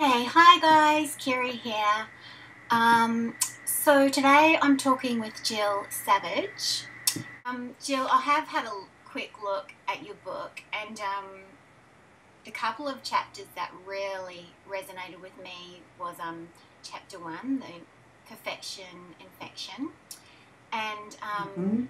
Hey, hi guys, Kirri here. So today I'm talking with Jill Savage. Jill, I have had a quick look at your book, and the couple of chapters that really resonated with me was chapter 1, the perfection infection, and I'm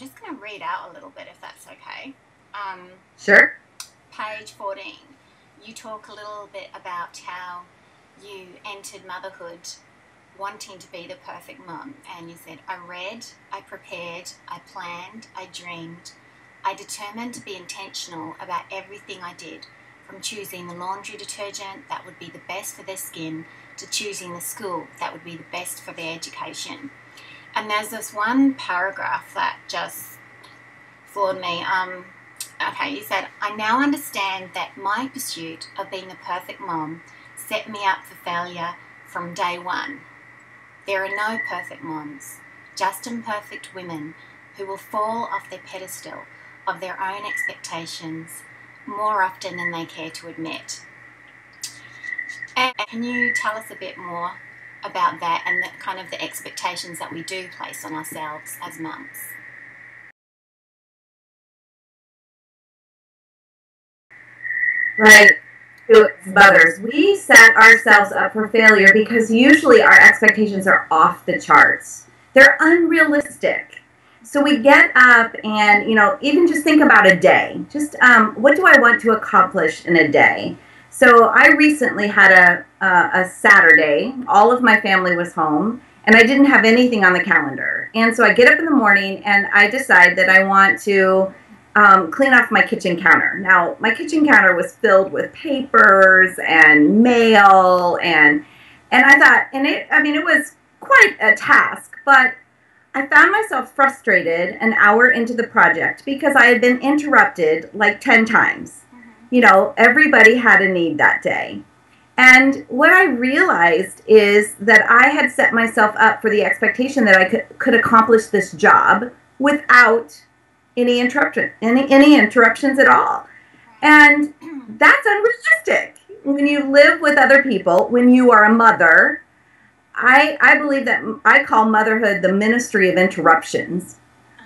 just going to read out a little bit if that's okay. Sure. Page 14. You talk a little bit about how you entered motherhood wanting to be the perfect mom, and you said, I read, I prepared, I planned, I dreamed, I determined to be intentional about everything I did, from choosing the laundry detergent that would be the best for their skin to choosing the school that would be the best for their education. And there's this one paragraph that just floored me. Okay, you said, I now understand that my pursuit of being the perfect mom set me up for failure from day one. There are no perfect moms, just imperfect women who will fall off their pedestal of their own expectations more often than they care to admit. And can you tell us a bit more about that and the kind of the expectations that we do place on ourselves as mums? Right. To mothers, we set ourselves up for failure because usually our expectations are off the charts. They're unrealistic. So we get up and, even just think about a day. Just what do I want to accomplish in a day? So I recently had a Saturday. All of my family was home, and I didn't have anything on the calendar. And so I get up in the morning, and I decide that I want to clean off my kitchen counter. Now, my kitchen counter was filled with papers and mail, and I thought, it was quite a task, but I found myself frustrated an hour into the project because I had been interrupted like 10 times. Everybody had a need that day. And what I realized is that I had set myself up for the expectation that I could accomplish this job without any interruptions at all. And that's unrealistic. When you live with other people, when you are a mother, I believe that I call motherhood the ministry of interruptions,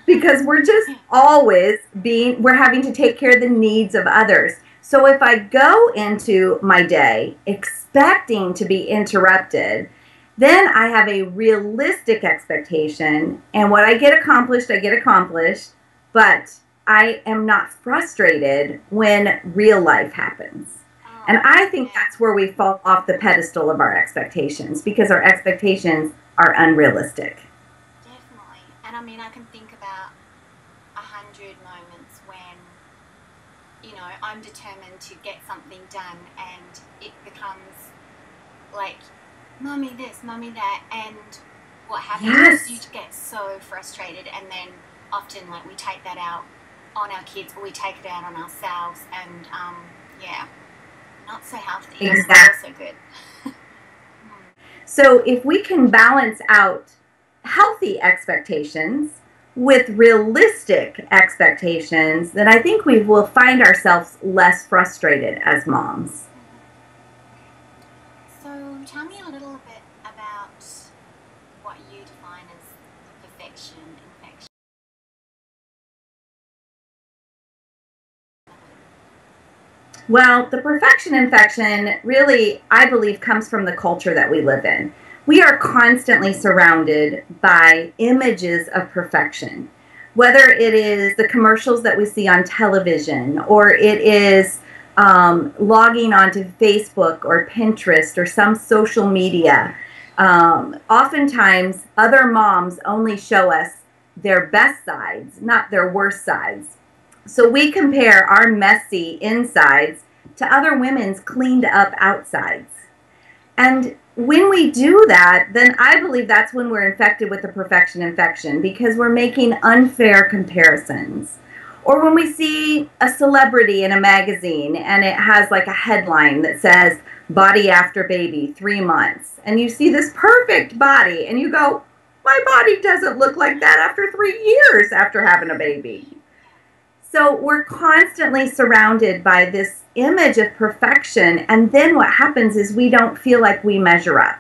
because we're just always we're having to take care of the needs of others. So if I go into my day expecting to be interrupted, then I have a realistic expectation, and what I get accomplished, but I am not frustrated when real life happens. And I think that's where we fall off the pedestal of our expectations, because our expectations are unrealistic. Definitely. And I can think about 100 moments when, I'm determined to get something done, and it becomes like, Mummy this, Mummy that, and what happens is you get so frustrated, and then often we take that out on our kids, or we take it out on ourselves, and not so healthy. Exactly. Not so good. So if we can balance out healthy expectations with realistic expectations, then I think we will find ourselves less frustrated as moms. So tell me a little bit about what you define as the perfection infection. Well, the perfection infection really, I believe, comes from the culture that we live in. We are constantly surrounded by images of perfection, whether it is the commercials that we see on television, or it is logging onto Facebook or Pinterest or some social media. Oftentimes, other moms only show us their best sides, not their worst sides. So we compare our messy insides to other women's cleaned up outsides. And when we do that, then I believe that's when we're infected with the perfection infection, because we're making unfair comparisons. Or when we see a celebrity in a magazine and it has like a headline that says, body after baby, 3 months. And you see this perfect body and you go, my body doesn't look like that after 3 years after having a baby. So we're constantly surrounded by this image of perfection, and then what happens is we don't feel like we measure up.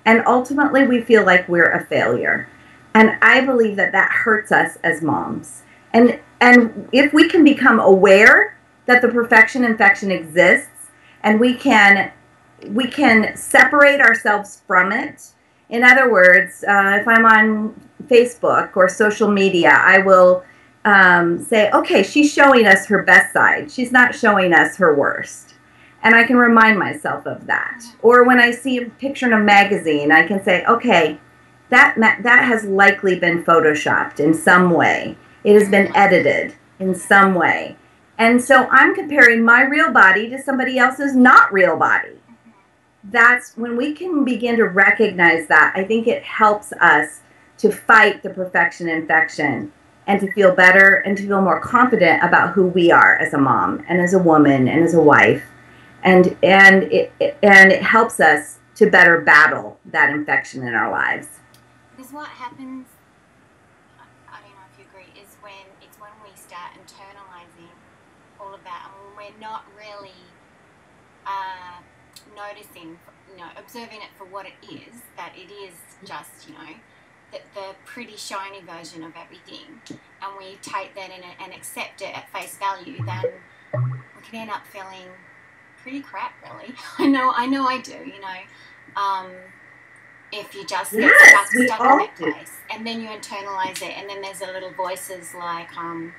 And ultimately we feel like we're a failure. And I believe that that hurts us as moms. And if we can become aware that the perfection infection exists, and we can separate ourselves from it. In other words, if I'm on Facebook or social media, I will say, okay, she's showing us her best side. She's not showing us her worst. And I can remind myself of that. Or when I see a picture in a magazine, I can say, okay, that has likely been photoshopped in some way. It has been edited in some way. And so I'm comparing my real body to somebody else's not real body. That's when we can begin to recognize that. I think it helps us to fight the perfection infection and to feel better and to feel more confident about who we are as a mom and as a woman and as a wife. And it helps us to better battle that infection in our lives. Because what happens, I don't know if you agree, is when we start internalizing all of that, and when we're not really noticing, observing it for what it is, that it is just, the pretty shiny version of everything, and we take that in and accept it at face value, then we can end up feeling pretty crap, really. I know I do, if you just get stuck in that place, and then you internalize it, and then there's the little voices like, I'm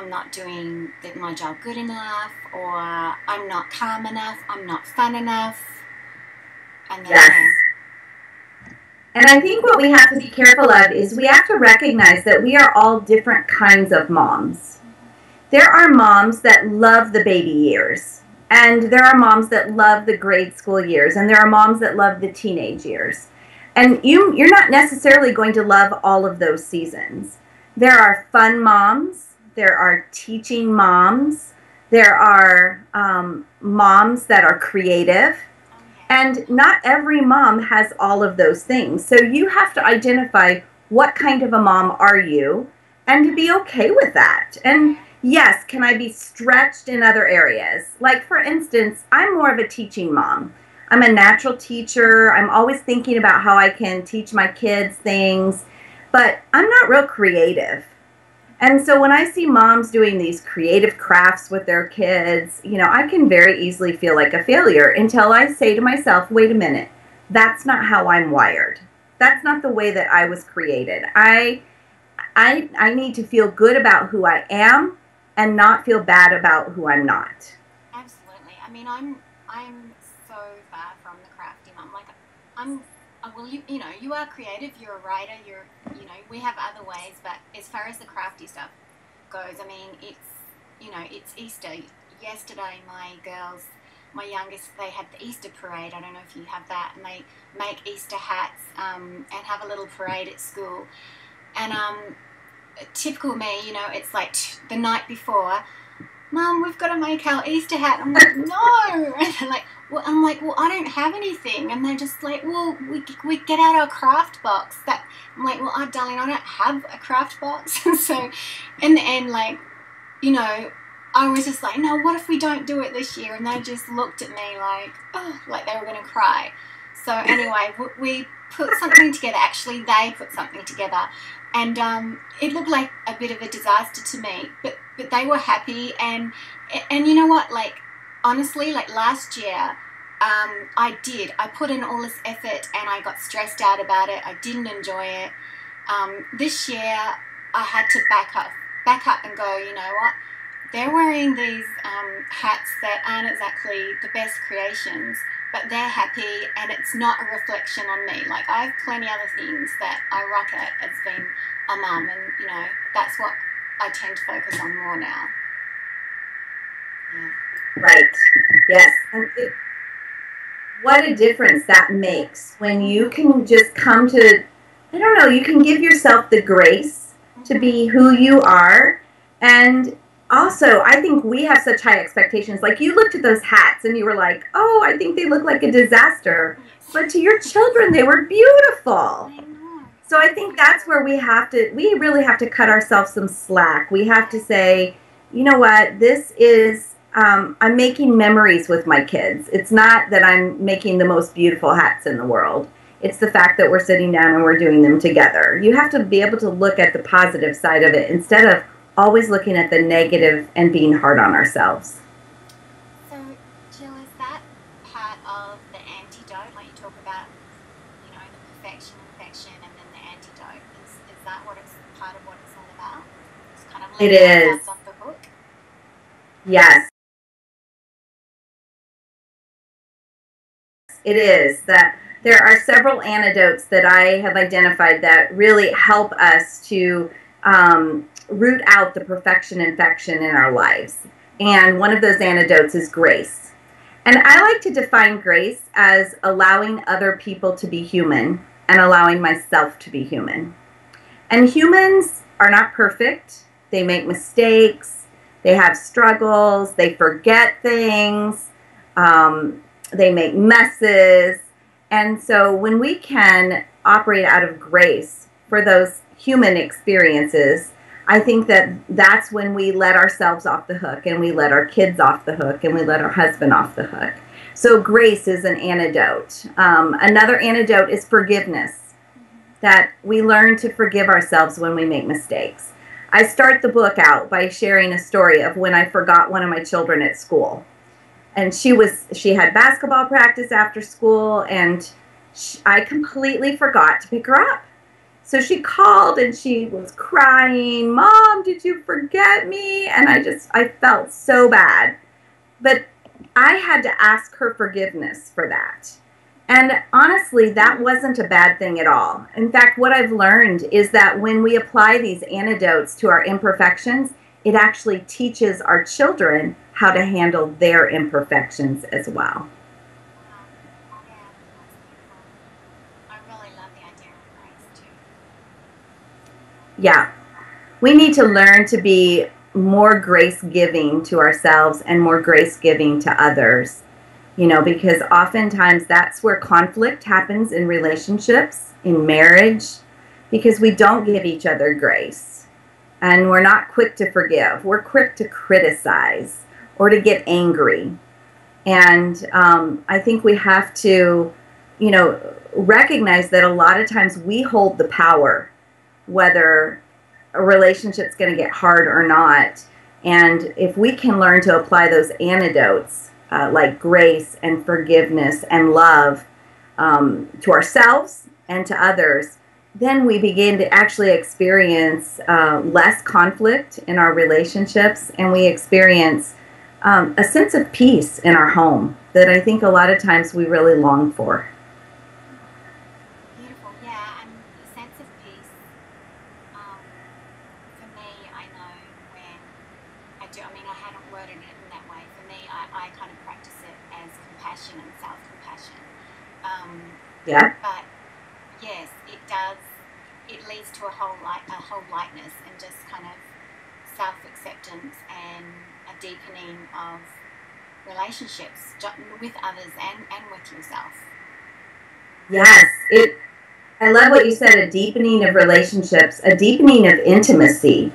not doing my job good enough, or I'm not calm enough, I'm not fun enough. And then, yes. And I think what we have to be careful of is we have to recognize that we are all different kinds of moms. There are moms that love the baby years, and there are moms that love the grade school years, and there are moms that love the teenage years. And you're not necessarily going to love all of those seasons. There are fun moms. There are teaching moms. There are moms that are creative. And not every mom has all of those things. So you have to identify what kind of a mom are you and to be okay with that. And yes, can I be stretched in other areas? Like, for instance, I'm more of a teaching mom. I'm a natural teacher. I'm always thinking about how I can teach my kids things. But I'm not real creative. And so when I see moms doing these creative crafts with their kids, I can very easily feel like a failure until I say to myself, wait a minute, that's not how I'm wired. That's not the way that I was created. I need to feel good about who I am and not feel bad about who I'm not. Absolutely. I mean, I'm so far from the crafty mom. Like, well, you are creative, you're a writer, we have other ways, but as far as the crafty stuff goes, I mean, it's Easter. Yesterday, my youngest, they had the Easter parade. I don't know if you have that, and they make Easter hats and have a little parade at school. And typical me, it's like the night before, Mum, we've got to make our Easter hat. I'm like, no. And they're like, well, I don't have anything. And they're just like, well, we get out our craft box. I'm like, well, darling, I don't have a craft box. So, in the end, like, I was just like, no, what if we don't do it this year? And they just looked at me like, oh, like they were going to cry. So anyway, we put something together. Actually, they put something together. And it looked like a bit of a disaster to me, but they were happy. And you know what? Like, honestly, like last year, I put in all this effort and I got stressed out about it. I didn't enjoy it. This year, I had to back up and go, you know what? They're wearing these hats that aren't exactly the best creations, but they're happy, and it's not a reflection on me. Like, I have plenty other things that I rock at as being a mum, and, that's what I tend to focus on more now. Yeah. Right. Yes. And what a difference that makes when you can just come to, you can give yourself the grace to be who you are. And also, I think we have such high expectations. Like, you looked at those hats and you were like, oh, I think they look like a disaster. But to your children, they were beautiful. So I think that's where we really have to cut ourselves some slack. We have to say, you know what, this is, I'm making memories with my kids. It's not that I'm making the most beautiful hats in the world. It's the fact that we're sitting down and we're doing them together. You have to be able to look at the positive side of it instead of always looking at the negative and being hard on ourselves. So, Jill, is that part of the antidote? Like you talk about, the perfection, infection, and then the antidote. Is that what it's part of what it's all about? It's kind of It letting is. ourselves off the hook. Yes, it is. That there are several antidotes that I have identified that really help us to root out the perfection infection in our lives. And one of those antidotes is grace. And I like to define grace as allowing other people to be human and allowing myself to be human. And humans are not perfect. They make mistakes. They have struggles. They forget things. They make messes. And so when we can operate out of grace for those human experiences, I think that that's when we let ourselves off the hook, and we let our kids off the hook, and we let our husband off the hook. So grace is an antidote. Another antidote is forgiveness, that we learn to forgive ourselves when we make mistakes. I start the book out by sharing a story of when I forgot one of my children at school. And she had basketball practice after school, and I completely forgot to pick her up. So she called and she was crying, "Mom, did you forget me?" And I felt so bad. But I had to ask her forgiveness for that. And honestly, that wasn't a bad thing at all. In fact, what I've learned is that when we apply these antidotes to our imperfections, it actually teaches our children how to handle their imperfections as well. I really love the idea of grace too. Yeah. We need to learn to be more grace giving to ourselves and more grace giving to others. Because oftentimes that's where conflict happens in relationships, in marriage, because we don't give each other grace. And we're not quick to forgive. We're quick to criticize or to get angry. And I think we have to, recognize that a lot of times we hold the power, whether a relationship's going to get hard or not. And if we can learn to apply those antidotes, like grace and forgiveness and love, to ourselves and to others, then we begin to actually experience less conflict in our relationships, and we experience a sense of peace in our home that I think a lot of times we really long for. Beautiful, yeah, and the sense of peace, for me, I know when I hadn't worded it in that way. For me, I kind of practice it as compassion and self-compassion. Yeah. But yes, it does, it leads to a whole lightness and just kind of self-acceptance and a deepening of relationships with others and with yourself. Yes. I love what you said, a deepening of relationships, a deepening of intimacy,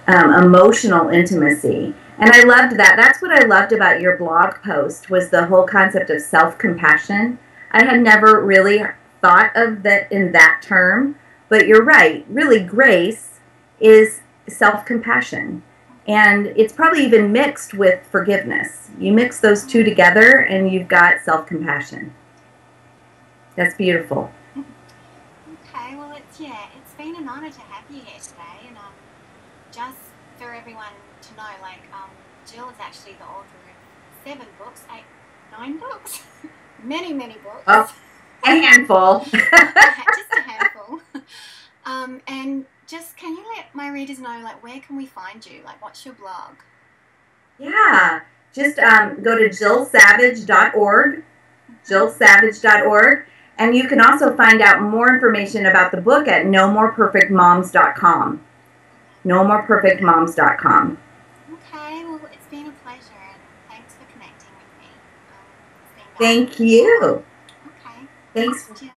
emotional intimacy. And I loved that. That's what I loved about your blog post, was the whole concept of self-compassion. I had never really thought of that in that term, but you're right. Really, grace is self-compassion. And it's probably even mixed with forgiveness. You mix those two together and you've got self-compassion. That's beautiful. Okay, well, it's been an honor to have you here today, and just for everyone to know, Jill is actually the author of 7 books, 8, 9 books, many books. Oh, a handful. Just a handful. And just, can you let my readers know, where can we find you? What's your blog? Yeah, just go to jillsavage.org, jillsavage.org. And you can also find out more information about the book at nomoreperfectmoms.com. nomoreperfectmoms.com. Okay, well, it's been a pleasure, and thanks for connecting with me. Thank you. Okay. Thanks. Jill.